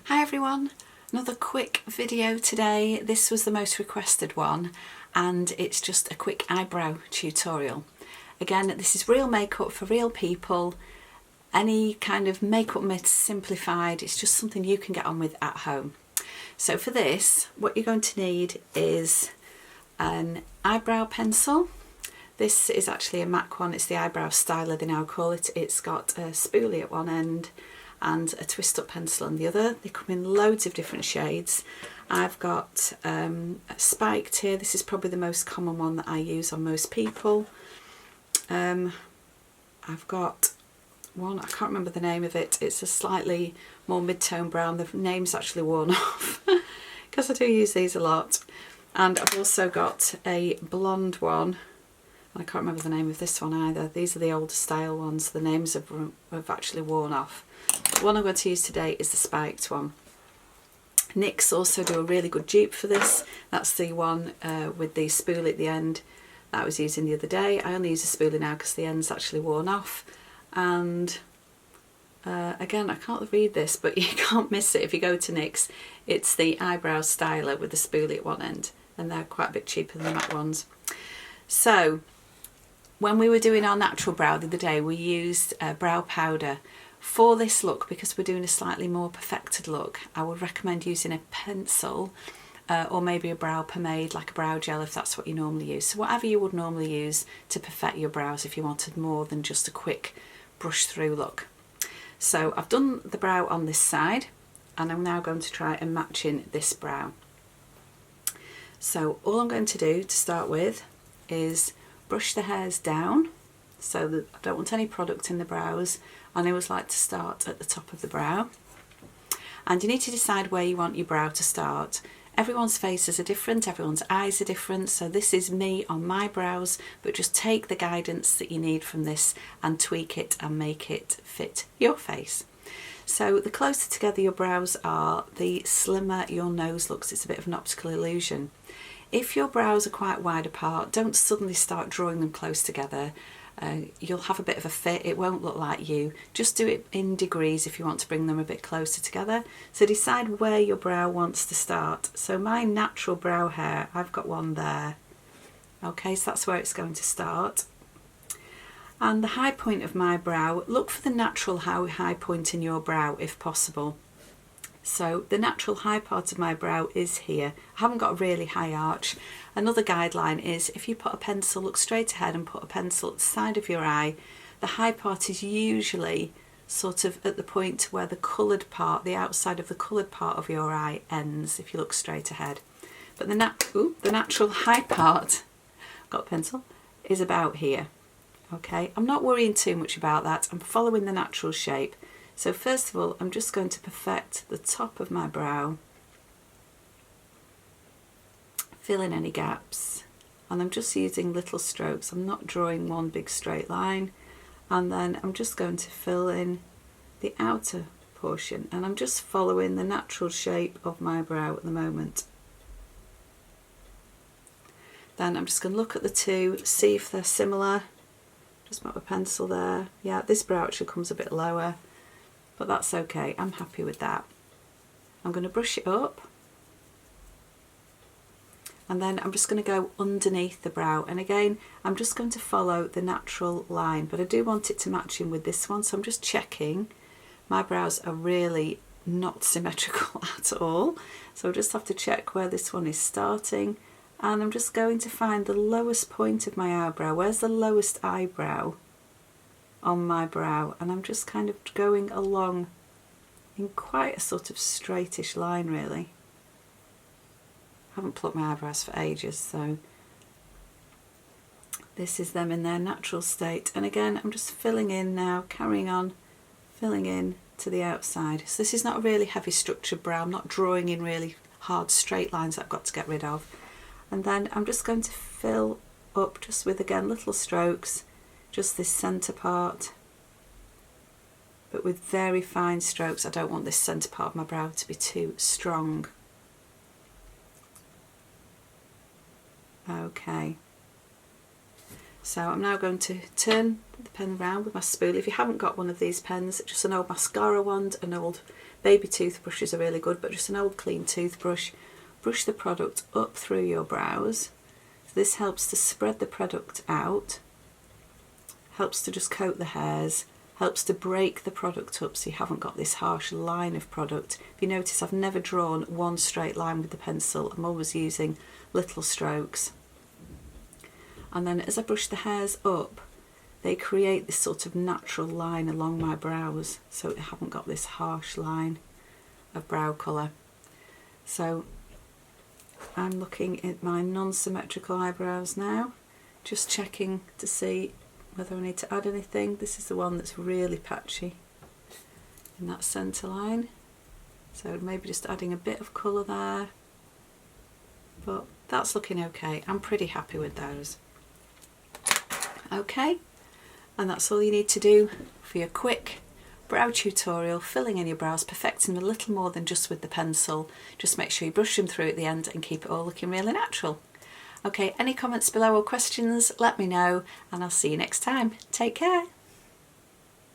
Hi everyone, another quick video today. This was the most requested one and it's just a quick eyebrow tutorial. Again, this is real makeup for real people. Any kind of makeup myths simplified. It's just something you can get on with at home. So for this, what you're going to need is an eyebrow pencil. This is actually a MAC one, it's the eyebrow styler they now call it. It's got a spoolie at one end and a twist up pencil on the other. They come in loads of different shades. I've got a spiked here. This is probably the most common one that I use on most people. I've got one, I can't remember the name of it. It's a slightly more mid-tone brown. The name's actually worn off because I do use these a lot. And I've also got a blonde one. I can't remember the name of this one either. These are the older style ones. The names have actually worn off. The one I'm going to use today is the spiked one. NYX also do a really good dupe for this. That's the one with the spoolie at the end that I was using the other day. I only use a spoolie now because the end's actually worn off. And again, I can't read this, but you can't miss it if you go to NYX. It's the eyebrow styler with the spoolie at one end, and they're quite a bit cheaper than the MAC ones. So when we were doing our natural brow the other day, we used brow powder. For this look, because we're doing a slightly more perfected look, I would recommend using a pencil or maybe a brow pomade, like a brow gel if that's what you normally use. So whatever you would normally use to perfect your brows if you wanted more than just a quick brush through look. So I've done the brow on this side and I'm now going to try and match in this brow. So all I'm going to do to start with is brush the hairs down so that I don't want any product in the brows. And I always like to start at the top of the brow. And you need to decide where you want your brow to start. Everyone's faces are different, everyone's eyes are different, so this is me on my brows, but just take the guidance that you need from this and tweak it and make it fit your face. So the closer together your brows are, the slimmer your nose looks. It's a bit of an optical illusion. If your brows are quite wide apart, don't suddenly start drawing them close together. You'll have a bit of a fit, it won't look like you. Just do it in degrees if you want to bring them a bit closer together. So decide where your brow wants to start. So my natural brow hair, I've got one there. Okay, so that's where it's going to start. And the high point of my brow, look for the natural high point in your brow if possible. So the natural high part of my brow is here. I haven't got a really high arch. Another guideline is if you put a pencil, look straight ahead and put a pencil at the side of your eye, the high part is usually sort of at the point where the coloured part, the outside of the coloured part of your eye ends if you look straight ahead. But the natural high part, got a pencil, is about here. Okay, I'm not worrying too much about that. I'm following the natural shape. So first of all, I'm just going to perfect the top of my brow, fill in any gaps, and I'm just using little strokes. I'm not drawing one big straight line, and then I'm just going to fill in the outer portion, and I'm just following the natural shape of my brow at the moment. Then I'm just going to look at the two, see if they're similar. Just put my pencil there. Yeah, this brow actually comes a bit lower, but that's okay, I'm happy with that. I'm going to brush it up and then I'm just going to go underneath the brow, and again I'm just going to follow the natural line, but I do want it to match in with this one, so I'm just checking. My brows are really not symmetrical at all, so I just have to check where this one is starting, and I'm just going to find the lowest point of my eyebrow. Where's the lowest eyebrow on my brow? And I'm just kind of going along in quite a sort of straightish line really. I haven't plucked my eyebrows for ages, so this is them in their natural state. And again, I'm just filling in now, carrying on, filling in to the outside. So this is not a really heavy structured brow. I'm not drawing in really hard straight lines that I've got to get rid of. And then I'm just going to fill up just with, again, little strokes, just this centre part, but with very fine strokes. I don't want this centre part of my brow to be too strong. Okay, So I'm now going to turn the pen round with my spool. If you haven't got one of these pens, just an old mascara wand, an old baby toothbrush is a really good, but just an old clean toothbrush. Brush the product up through your brows. So this helps to spread the product out, helps to just coat the hairs, helps to break the product up so you haven't got this harsh line of product. If you notice, I've never drawn one straight line with the pencil. I'm always using little strokes. And then as I brush the hairs up, they create this sort of natural line along my brows, so I haven't got this harsh line of brow colour. So I'm looking at my non-symmetrical eyebrows now, just checking to see whether I need to add anything. This is the one that's really patchy in that centre line, so maybe just adding a bit of colour there, but that's looking okay. I'm pretty happy with those. Okay, and that's all you need to do for your quick brow tutorial, filling in your brows, perfecting them a little more than just with the pencil. Just make sure you brush them through at the end and keep it all looking really natural. Okay, any comments below or questions, let me know, and I'll see you next time. Take care.